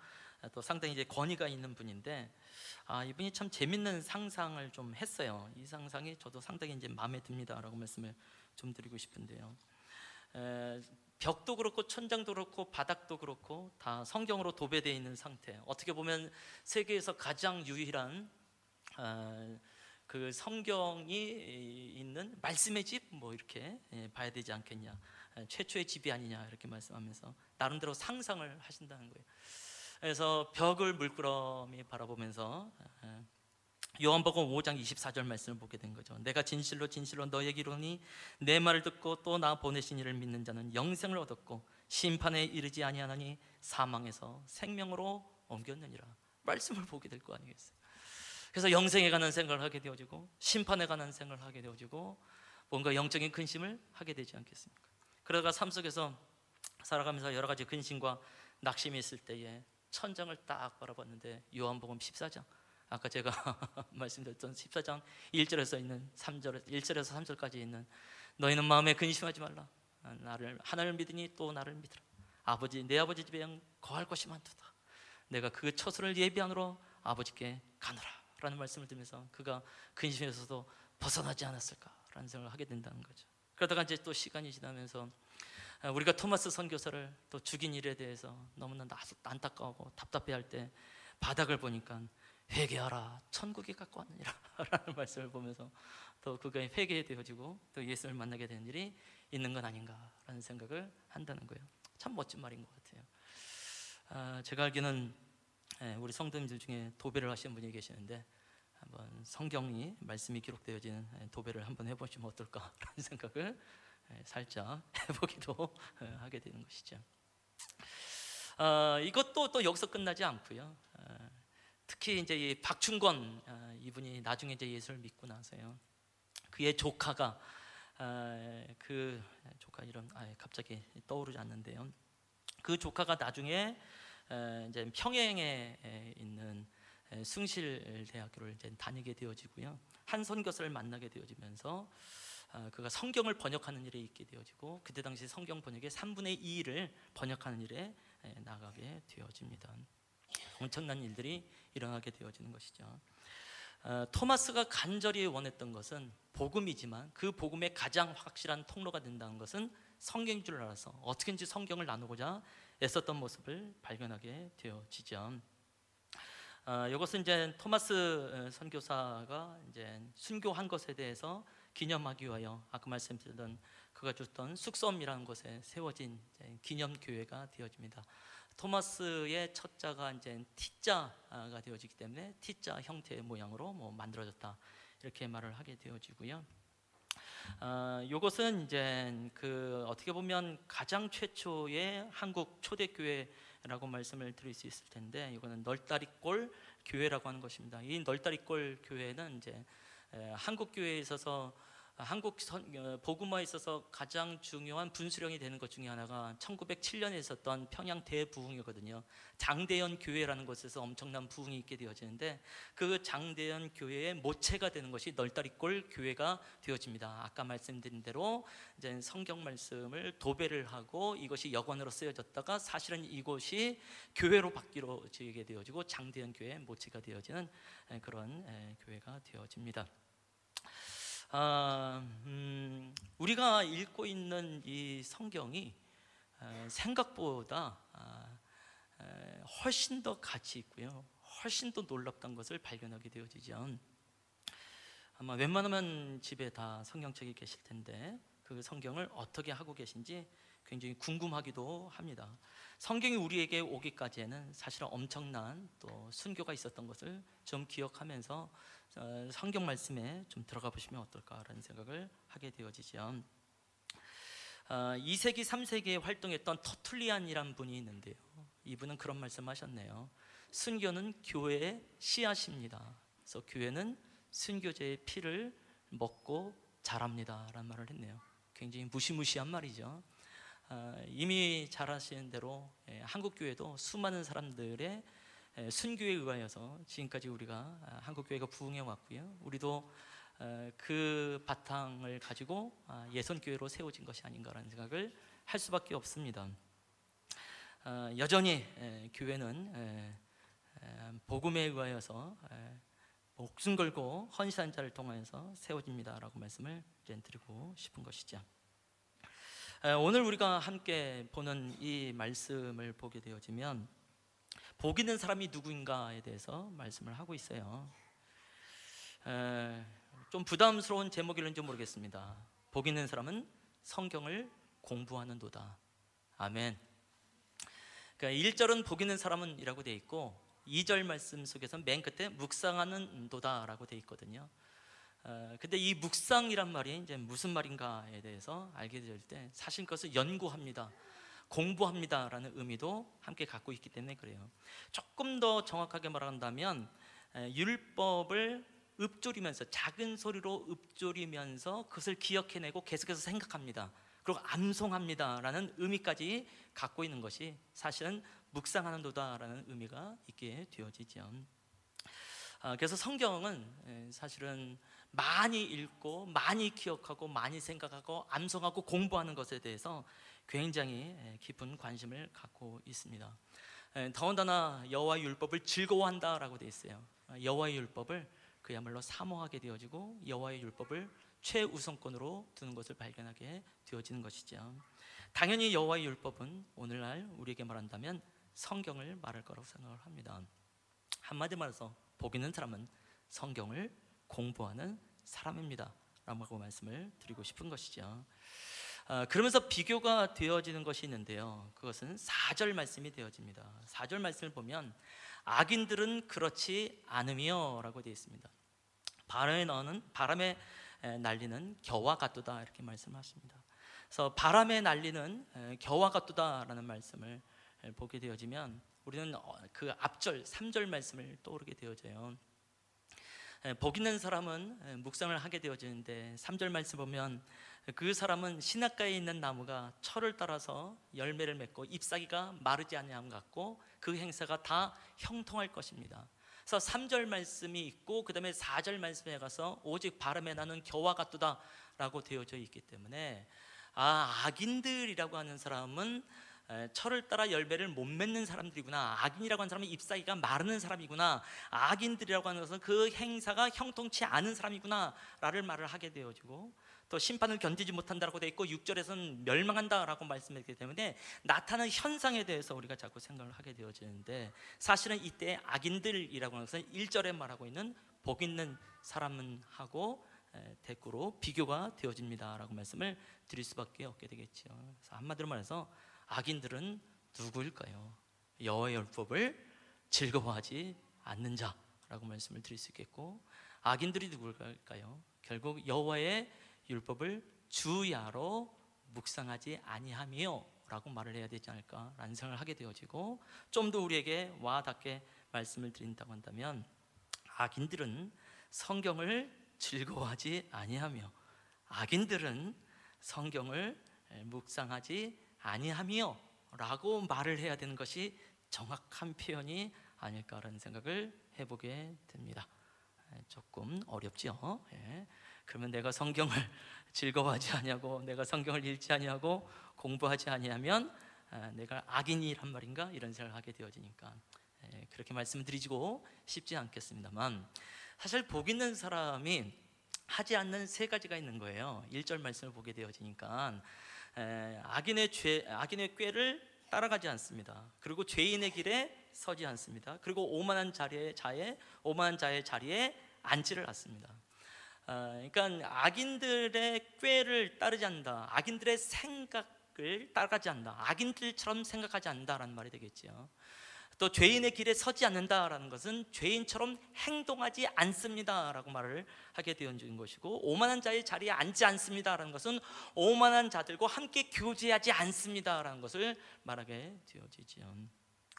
또 상당히 이제 권위가 있는 분인데, 이분이 참 재밌는 상상을 좀 했어요. 이 상상이 저도 상당히 이제 마음에 듭니다라고 말씀을 좀 드리고 싶은데요. 벽도 그렇고 천장도 그렇고 바닥도 그렇고 다 성경으로 도배되어 있는 상태. 어떻게 보면 세계에서 가장 유일한 그 성경이 있는 말씀의 집 뭐 이렇게 봐야 되지 않겠냐, 최초의 집이 아니냐 이렇게 말씀하면서 나름대로 상상을 하신다는 거예요. 그래서 벽을 물끄러미 바라보면서 요한복음 5장 24절 말씀을 보게 된 거죠. 내가 진실로 진실로 너에게 이르노니 내 말을 듣고 또 나 보내신 이를 믿는 자는 영생을 얻었고 심판에 이르지 아니하나니 사망에서 생명으로 옮겼느니라. 말씀을 보게 될 거 아니겠어요? 그래서 영생에 관한 생각을 하게 되어지고 심판에 관한 생각을 하게 되어지고 뭔가 영적인 근심을 하게 되지 않겠습니까? 그러다가 삶 속에서 살아가면서 여러 가지 근심과 낙심이 있을 때에 천장을 딱 바라봤는데 요한복음 14장, 아까 제가 말씀드렸던 14장 1절에서 있는 3절, 1절에서 3절까지 있는 너희는 마음에 근심하지 말라. 나를 하나님을 믿으니 또 나를 믿으라. 내 아버지 집에 거할 것이 많도다. 내가 그 처소를 예비하노라 아버지께 가노라 라는 말씀을 들으면서 그가 근심에서도 벗어나지 않았을까라는 생각을 하게 된다는 거죠. 그러다가 이제 또 시간이 지나면서 우리가 토마스 선교사를 또 죽인 일에 대해서 너무나 안타까워하고 답답해할 때 바닥을 보니까 회개하라 천국이 갖고 왔느니라 라는 말씀을 보면서 또 그가 회개되어지고 또 예수를 만나게 되는 일이 있는 건 아닌가라는 생각을 한다는 거예요. 참 멋진 말인 것 같아요. 제가 알기는 우리 성도님들 중에 도배를 하시는 분이 계시는데 한번 성경이 말씀이 기록되어진 도배를 한번 해보시면 어떨까라는 생각을 살짝 해보기도 하게 되는 것이죠. 이것도 또 여기서 끝나지 않고요. 특히 이제 이 박충권 이분이 나중에 이제 예수를 믿고 나서요, 그의 조카가 그 조카 이름 갑자기 떠오르지 않는데요. 그 조카가 나중에 이제 평양에 있는 숭실대학교를 이제 다니게 되어지고요. 한 선교사를 만나게 되어지면서 그가 성경을 번역하는 일에 있게 되어지고 그때 당시 성경 번역의 3분의 2를 번역하는 일에 나가게 되어집니다. 엄청난 일들이 일어나게 되어지는 것이죠. 토마스가 간절히 원했던 것은 복음이지만 그 복음의 가장 확실한 통로가 된다는 것은 성경인 줄 알아서 어떻게든지 성경을 나누고자 애썼던 모습을 발견하게 되어지죠. 이것은 이제 토마스 선교사가 이제 순교한 것에 대해서 기념하기 위하여 아까 말씀드렸던 그가 줬던 숙섬이라는 곳에 세워진 기념 교회가 되어집니다. 토마스의 첫 자가 이제 T자가 되어지기 때문에 T자 형태의 모양으로 만들어졌다 이렇게 말을 하게 되어지고요. 이것은 이제 그 어떻게 보면 가장 최초의 한국 초대교회라고 말씀을 드릴 수 있을 텐데, 이거는 널다리꼴 교회라고 하는 것입니다. 이 널다리꼴 교회는 이제 한국 교회에 있어서 한국 복음화에 있어서 가장 중요한 분수령이 되는 것 중에 하나가 1907년에 있었던 평양 대부흥이거든요. 장대현 교회라는 곳에서 엄청난 부흥이 있게 되어지는데 그 장대현 교회의 모체가 되는 것이 널다리꼴 교회가 되어집니다. 아까 말씀드린 대로 이제 성경 말씀을 도배를 하고 이것이 여관으로 쓰여졌다가 사실은 이곳이 교회로 바뀌게 되어지고 장대현 교회의 모체가 되어지는 그런 교회가 되어집니다. 우리가 읽고 있는 이 성경이 생각보다 훨씬 더 가치 있고요, 훨씬 더 놀랍다는 것을 발견하게 되어지죠. 아마 웬만하면 집에 다 성경책이 계실 텐데 그 성경을 어떻게 하고 계신지 굉장히 궁금하기도 합니다. 성경이 우리에게 오기까지에는 사실은 엄청난 또 순교가 있었던 것을 좀 기억하면서 성경 말씀에 좀 들어가 보시면 어떨까라는 생각을 하게 되어지죠. 2세기 3세기에 활동했던 터툴리안이란 분이 있는데요, 이분은 그런 말씀하셨네요. 순교는 교회의 씨앗입니다. 그래서 교회는 순교자의 피를 먹고 자랍니다 라는 말을 했네요. 굉장히 무시무시한 말이죠. 이미 잘 아시는 대로 한국교회도 수많은 사람들의 순교에 의하여서 지금까지 우리가 한국교회가 부흥해 왔고요, 우리도 그 바탕을 가지고 예선교회로 세워진 것이 아닌가라는 생각을 할 수밖에 없습니다. 여전히 교회는 복음에 의하여서 목숨 걸고 헌신한 자를 통하여서 세워집니다라고 말씀을 드리고 싶은 것이죠. 오늘 우리가 함께 보는 이 말씀을 보게 되어지면 복 있는 사람이 누구인가에 대해서 말씀을 하고 있어요. 좀 부담스러운 제목일는지 모르겠습니다. 복 있는 사람은 성경을 공부하는도다. 아멘. 그러니까 1절은 복 있는 사람은 이라고 되어 있고 2절 말씀 속에서 맨 끝에 묵상하는도다 라고 되어 있거든요. 근데 이 묵상이란 말이 이제 무슨 말인가에 대해서 알게 될 때 사실 그것을 연구합니다, 공부합니다 라는 의미도 함께 갖고 있기 때문에 그래요. 조금 더 정확하게 말한다면 율법을 읊조리면서, 작은 소리로 읊조리면서 그것을 기억해내고 계속해서 생각합니다, 그리고 암송합니다 라는 의미까지 갖고 있는 것이 사실은 묵상하는도다 라는 의미가 있게 되어지죠. 그래서 성경은 사실은 많이 읽고 많이 기억하고 많이 생각하고 암송하고 공부하는 것에 대해서 굉장히 깊은 관심을 갖고 있습니다. 더군다나 여호와의 율법을 즐거워한다라고 되어 있어요. 여호와의 율법을 그야말로 사모하게 되어지고 여호와의 율법을 최우선권으로 두는 것을 발견하게 되어지는 것이죠. 당연히 여호와의 율법은 오늘날 우리에게 말한다면 성경을 말할 거라고 생각을 합니다. 한마디 말해서 복 있는 사람은 성경을 공부하는 사람입니다 라고 말씀을 드리고 싶은 것이죠. 그러면서 비교가 되어지는 것이 있는데요, 그것은 4절 말씀이 되어집니다. 4절 말씀을 보면 악인들은 그렇지 않으며 라고 되어 있습니다. 바람에 날리는 겨와 같도다 이렇게 말씀하십니다. 그래서 바람에 날리는 겨와 같도다 라는 말씀을 보게 되어지면 우리는 그 앞절 3절 말씀을 떠오르게 되어져요. 복 있는 사람은 묵상을 하게 되어지는데 3절 말씀 보면 그 사람은 시냇가에 있는 나무가 철을 따라서 열매를 맺고 잎사귀가 마르지 아니함 같고 그 행사가 다 형통할 것입니다. 그래서 3절 말씀이 있고 그 다음에 4절 말씀에 가서 오직 바람에 나는 겨와 같도다 라고 되어져 있기 때문에 악인들이라고 하는 사람은 철을 따라 열매를 못 맺는 사람들이구나, 악인이라고 하는 사람은 잎사귀가 마르는 사람이구나, 악인들이라고 하는 것은 그 행사가 형통치 않은 사람이구나 라를 말을 하게 되어지고, 또 심판을 견디지 못한다라고 되어 있고 6절에서는 멸망한다라고 말씀했기 때문에 나타나는 현상에 대해서 우리가 자꾸 생각을 하게 되어지는데, 사실은 이때 악인들이라고 하는 것은 1절에 말하고 있는 복 있는 사람은 하고 대꾸로 비교가 되어집니다 라고 말씀을 드릴 수밖에 없게 되겠죠. 그래서 한마디로 말해서 악인들은 누구일까요? 여호와의 율법을 즐거워하지 않는 자라고 말씀을 드릴 수 있겠고, 악인들이 누구일까요? 결국 여호와의 율법을 주야로 묵상하지 아니하며 라고 말을 해야 되지 않을까라는 생각을 하게 되어지고, 좀 더 우리에게 와닿게 말씀을 드린다고 한다면 악인들은 성경을 즐거워하지 아니하며, 악인들은 성경을 묵상하지 아니하며 라고 말을 해야 되는 것이 정확한 표현이 아닐까라는 생각을 해보게 됩니다. 조금 어렵죠. 그러면 내가 성경을 즐거워하지 아니하고 내가 성경을 읽지 아니하고 공부하지 아니하면 내가 악인이란 말인가 이런 생각을 하게 되어지니까 그렇게 말씀드리고 싶지 않겠습니다만, 사실 복 있는 사람이 하지 않는 세 가지가 있는 거예요. 1절 말씀을 보게 되어지니까 악인의 꾀를 따라가지 않습니다. 그리고 죄인의 길에 서지 않습니다. 그리고 오만한 자의 자리에 앉지를 않습니다. 그러니까 악인들의 꾀를 따르지 않는다, 악인들의 생각을 따라가지 않는다, 악인들처럼 생각하지 않는다라는 말이 되겠죠. 또 죄인의 길에 서지 않는다라는 것은 죄인처럼 행동하지 않습니다라고 말을 하게 되어진 것이고, 오만한 자의 자리에 앉지 않습니다라는 것은 오만한 자들과 함께 교제하지 않습니다라는 것을 말하게 되어지죠.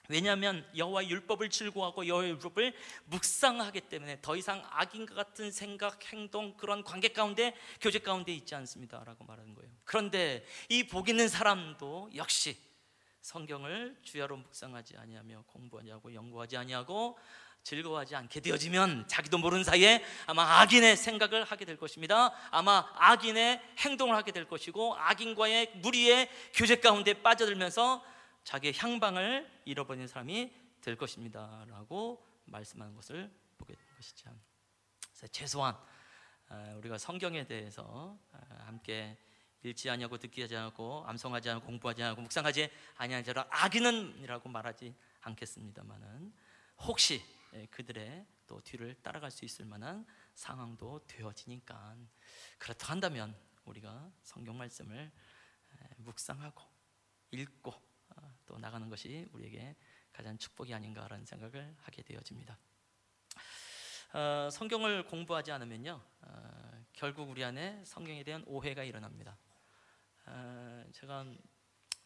왜냐하면 여호와의 율법을 즐거워하고 여호와의 율법을 묵상하기 때문에 더 이상 악인과 같은 생각, 행동, 그런 관계 가운데, 교제 가운데 있지 않습니다 라고 말하는 거예요. 그런데 이 복 있는 사람도 역시 성경을 주야로 묵상하지 아니하며 공부하지 않고 연구하지 아니하고 즐거워하지 않게 되어지면 자기도 모르는 사이에 아마 악인의 생각을 하게 될 것입니다. 아마 악인의 행동을 하게 될 것이고 악인과의 무리의 교제 가운데 빠져들면서 자기의 향방을 잃어버리는 사람이 될 것입니다 라고 말씀하는 것을 보게 된 것이죠. 그래서 최소한 우리가 성경에 대해서 함께 읽지 아니하고 듣기 하지 않고 암송하지 않고 공부하지 않고 묵상하지 아니하는 자라 악인은이라고 말하지 않겠습니다만은 혹시 그들의 또 뒤를 따라갈 수 있을 만한 상황도 되어지니까, 그렇다 한다면 우리가 성경 말씀을 묵상하고 읽고 또 나가는 것이 우리에게 가장 축복이 아닌가라는 생각을 하게 되어집니다. 성경을 공부하지 않으면요, 결국 우리 안에 성경에 대한 오해가 일어납니다. 제가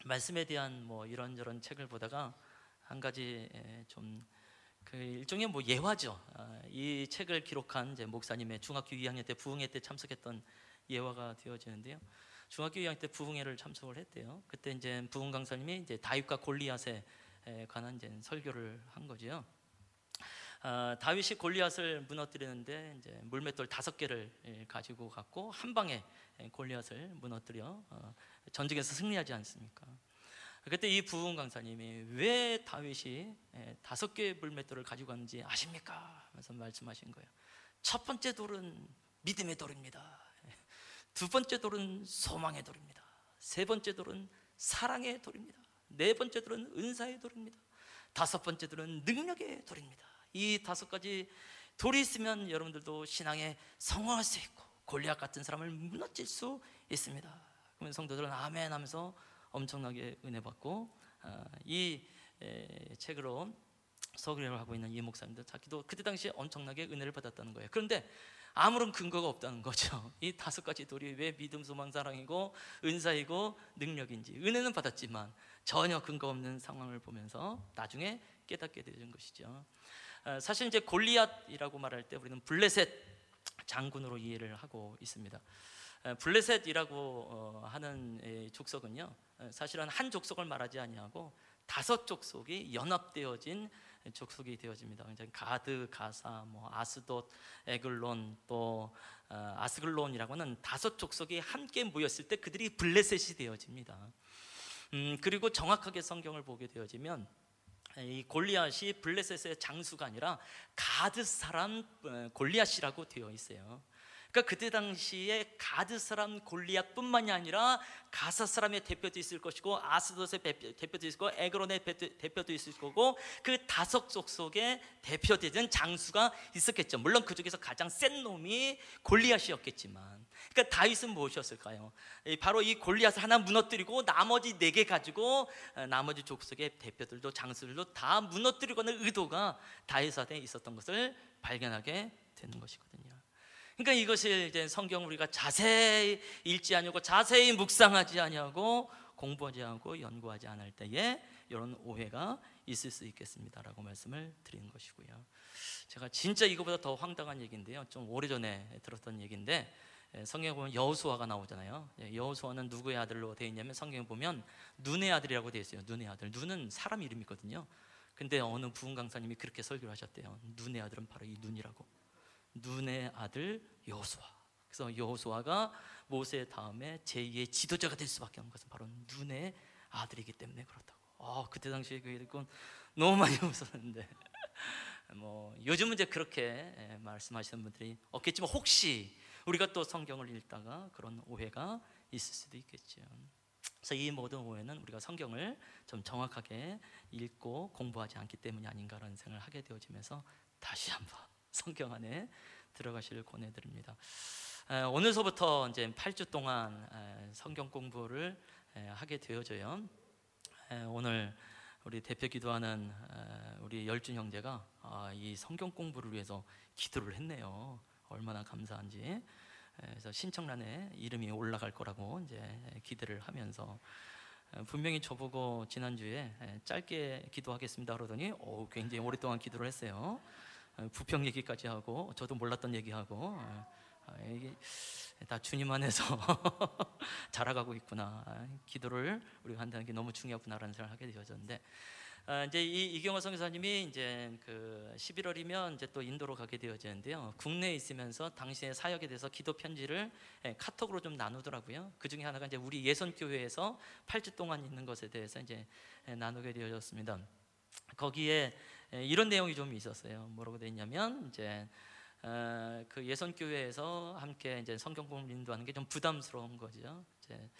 말씀에 대한 뭐 이런저런 책을 보다가 한 가지 좀 그 일종의 뭐 예화죠. 이 책을 기록한 이제 목사님의 중학교 2학년 때 부흥회 때 참석했던 예화가 되어지는데요. 중학교 2학년 때 부흥회를 참석을 했대요. 그때 이제 부흥 강사님이 이제 다윗과 골리앗에 관한 이제 설교를 한 거지요. 다윗이 골리앗을 무너뜨리는데 이제 물맷돌 5개를 가지고 갔고 한 방에 골리앗을 무너뜨려 전쟁에서 승리하지 않습니까? 그때 이 부흥 강사님이 왜 다윗이 5개의 물맷돌을 가지고 갔는지 아십니까? 하면서 말씀하신 거예요. 첫 번째 돌은 믿음의 돌입니다. 두 번째 돌은 소망의 돌입니다. 세 번째 돌은 사랑의 돌입니다. 네 번째 돌은 은사의 돌입니다. 다섯 번째 돌은 능력의 돌입니다. 이 5가지 돌이 있으면 여러분들도 신앙에 성공할 수 있고 골리앗 같은 사람을 무너뜨릴 수 있습니다. 그러면 성도들은 아멘 하면서 엄청나게 은혜 받고, 이 책으로 설교를 하고 있는 이 목사님도 자기도 그때 당시에 엄청나게 은혜를 받았다는 거예요. 그런데 아무런 근거가 없다는 거죠. 이 5가지 돌이 왜 믿음, 소망, 사랑이고 은사이고 능력인지, 은혜는 받았지만 전혀 근거 없는 상황을 보면서 나중에 깨닫게 되는 것이죠. 사실 이제 골리앗이라고 말할 때 우리는 블레셋 장군으로 이해를 하고 있습니다. 블레셋이라고 하는 족속은요, 사실은 한 족속을 말하지 아니하고 5 족속이 연합되어진 족속이 되어집니다. 가드, 가사, 뭐 아스돗, 에글론, 또 아스글론이라고는 5 족속이 함께 모였을 때 그들이 블레셋이 되어집니다. 그리고 정확하게 성경을 보게 되어지면 이 골리앗이 블레셋의 장수가 아니라 가드 사람 골리앗이라고 되어 있어요. 그러니까 그때 당시에 가드 사람 골리앗뿐만이 아니라 가사 사람의 대표도 있을 것이고 아스돗의 대표도 있을 거고 에그론의 대표도 있을 거고 그 5 족속의 대표되는 장수가 있었겠죠. 물론 그 중에서 가장 센 놈이 골리앗이었겠지만, 그러니까 다윗은 무엇이었을까요? 바로 이 골리앗을 하나 무너뜨리고 나머지 4개 가지고 나머지 족속의 대표들도 장수들도 다 무너뜨리고는 의도가 다윗 안에 있었던 것을 발견하게 되는 것이거든요. 그러니까 이것을 이제 성경 우리가 자세히 읽지 아니하고 자세히 묵상하지 아니하고 공부하지 않고 연구하지 않을 때에 이런 오해가 있을 수 있겠습니다라고 말씀을 드리는 것이고요. 제가 진짜 이거보다 더 황당한 얘기인데요, 좀 오래전에 들었던 얘기인데, 성경에 보면 여호수아가 나오잖아요. 여호수아는 누구의 아들로 되어 있냐면 성경에 보면 눈의 아들이라고 되어 있어요. 눈의 아들. 눈은 사람 이름이거든요. 근데 어느 부흥 강사님이 그렇게 설교를 하셨대요. 눈의 아들은 바로 이 눈이라고. 눈의 아들 여호수아. 그래서 여호수아가 모세 다음에 제2의 지도자가 될 수밖에 없는 것은 바로 눈의 아들이기 때문에 그렇다고. 그때 당시에 그 읽고 너무 많이 웃었는데 뭐 요즘은 이제 그렇게 말씀하시는 분들이 없겠지만 혹시 우리가 또 성경을 읽다가 그런 오해가 있을 수도 있겠죠. 그래서 이 모든 오해는 우리가 성경을 좀 정확하게 읽고 공부하지 않기 때문이 아닌가라는 생각을 하게 되어지면서 다시 한번 성경 안에 들어가시를 권해드립니다. 오늘서부터 이제 8주 동안 성경 공부를 하게 되어져요. 오늘 우리 대표 기도하는 우리 열준 형제가 이 성경 공부를 위해서 기도를 했네요. 얼마나 감사한지. 그래서 신청란에 이름이 올라갈 거라고 이제 기대를 하면서 분명히 저보고 지난주에 짧게 기도하겠습니다 그러더니 굉장히 오랫동안 기도를 했어요. 부평 얘기까지 하고 저도 몰랐던 얘기하고 이게 다 주님 안에서 자라가고 있구나. 기도를 우리가 한다는 게 너무 중요하구나라는 생각을 하게 되어졌는데, 이제 이경호 선교사님이 이제 그 11월이면 이제 또 인도로 가게 되어지는데요. 국내에 있으면서 당신의 사역에 대해서 기도 편지를 카톡으로 좀 나누더라고요. 그 중에 하나가 이제 우리 예선교회에서 8주 동안 있는 것에 대해서 이제 나누게 되어졌습니다. 거기에 이런 내용이 좀 있었어요. 뭐라고 돼 있냐면 이제 그 예선교회에서 함께 이제 성경 공부를 인도하는 게 좀 부담스러운 거죠. 이제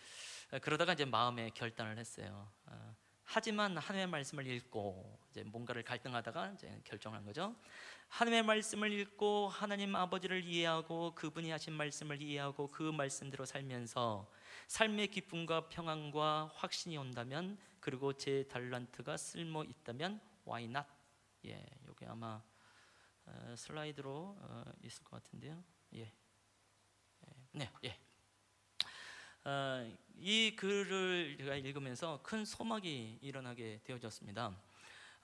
그러다가 이제 마음에 결단을 했어요. 하지만 하나님의 말씀을 읽고 이제 뭔가를 갈등하다가 이제 결정한 거죠. 하나님의 말씀을 읽고 하나님 아버지를 이해하고 그분이 하신 말씀을 이해하고 그 말씀대로 살면서 삶의 기쁨과 평안과 확신이 온다면, 그리고 제 달란트가 쓸모 있다면 why not? 여기 아마 슬라이드로 있을 것 같은데요. 이 글을 제가 읽으면서 큰 소망이 일어나게 되어졌습니다.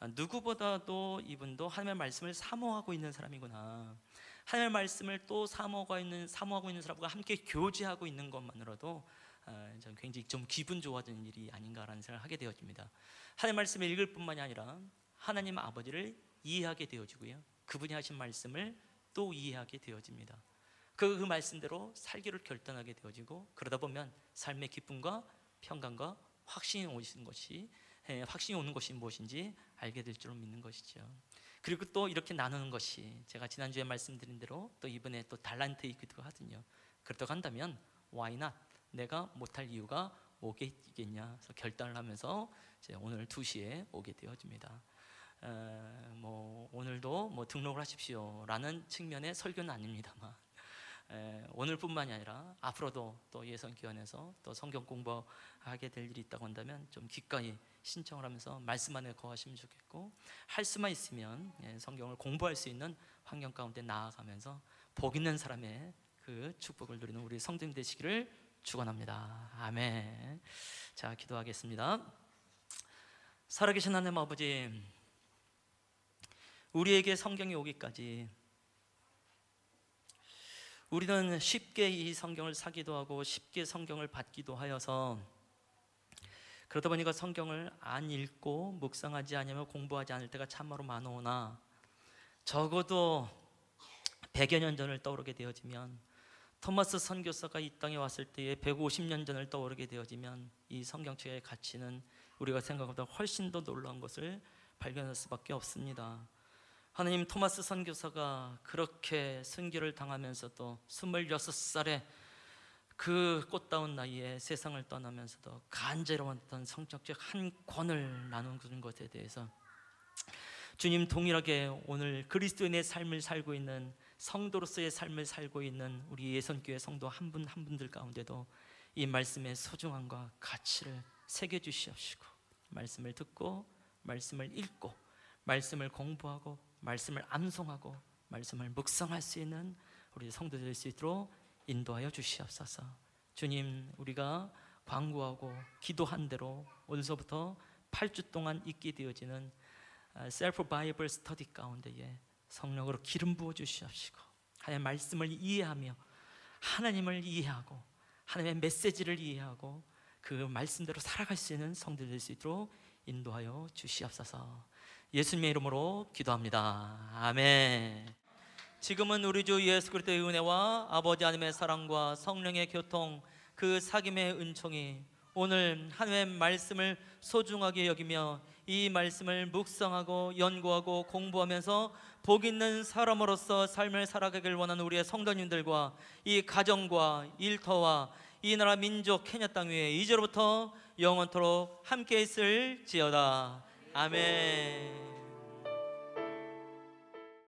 누구보다도 이분도 하나님의 말씀을 사모하고 있는 사람이구나. 하나님의 말씀을 또 사모하고 있는 사람과 함께 교제하고 있는 것만으로도 저는 굉장히 좀 기분 좋아지는 일이 아닌가라는 생각을 하게 되어집니다. 하나님의 말씀을 읽을 뿐만이 아니라 하나님 아버지를 이해하게 되어지고요, 그분이 하신 말씀을 또 이해하게 되어집니다. 그 말씀대로 살기를 결단하게 되어지고, 그러다 보면 삶의 기쁨과 평강과 확신이 오는 것이 무엇인지 알게 될 줄 믿는 것이죠. 그리고 또 이렇게 나누는 것이 제가 지난주에 말씀드린 대로 또 이번에 또 달란트이기도 하거든요. 그렇다고 한다면 why not? 내가 못할 이유가 뭐겠냐? 그래서 결단을 하면서 이제 오늘 2시에 오게 되어집니다. 오늘도 등록을 하십시오라는 측면의 설교는 아닙니다만, 오늘뿐만이 아니라 앞으로도 또 예선기원에서 또 성경 공부하게 될 일이 있다고 한다면 좀 기꺼이 신청을 하면서 말씀 안에 거하시면 좋겠고, 할 수만 있으면 성경을 공부할 수 있는 환경 가운데 나아가면서 복 있는 사람의 그 축복을 누리는 우리 성도님 되시기를 축원합니다. 아멘. 자, 기도하겠습니다. 살아계신 하나님 아버지, 우리에게 성경이 오기까지 우리는 쉽게 이 성경을 사기도 하고 쉽게 성경을 받기도 하여서, 그러다 보니까 성경을 안 읽고 묵상하지 않으며 공부하지 않을 때가 참으로 많으나, 적어도 100여 년 전을 떠오르게 되어지면, 토마스 선교사가 이 땅에 왔을 때에 150년 전을 떠오르게 되어지면 이 성경책의 가치는 우리가 생각보다 훨씬 더 놀라운 것을 발견할 수밖에 없습니다. 하나님, 토마스 선교사가 그렇게 순교를 당하면서도 26살에 그 꽃다운 나이에 세상을 떠나면서도 간절했던 성경책 한 권을 나누는 것에 대해서 주님, 동일하게 오늘 그리스도인의 삶을 살고 있는, 성도로서의 삶을 살고 있는 우리 예선교회 성도 한 분 한 분들 가운데도 이 말씀의 소중함과 가치를 새겨주시옵시고, 말씀을 듣고 말씀을 읽고 말씀을 공부하고 말씀을 암송하고 말씀을 묵상할 수 있는 우리 성도들 될 수 있도록 인도하여 주시옵소서. 주님, 우리가 광고하고 기도한 대로 오늘서부터 8주 동안 있게 되어지는 셀프 바이블 스터디 가운데에 성령으로 기름 부어 주시옵시고, 하나님의 말씀을 이해하며 하나님을 이해하고 하나님의 메시지를 이해하고 그 말씀대로 살아갈 수 있는 성도들 될 수 있도록 인도하여 주시옵소서. 예수님의 이름으로 기도합니다. 아멘. 지금은 우리 주 예수 그리스도의 은혜와 아버지 하나님의 사랑과 성령의 교통, 그 사귐의 은총이 오늘 하나님의 말씀을 소중하게 여기며 이 말씀을 묵상하고 연구하고 공부하면서 복 있는 사람으로서 삶을 살아가길 원하는 우리의 성도님들과 이 가정과 일터와 이 나라 민족 케냐 땅 위에 이제로부터 영원토록 함께 있을지어다. 아멘.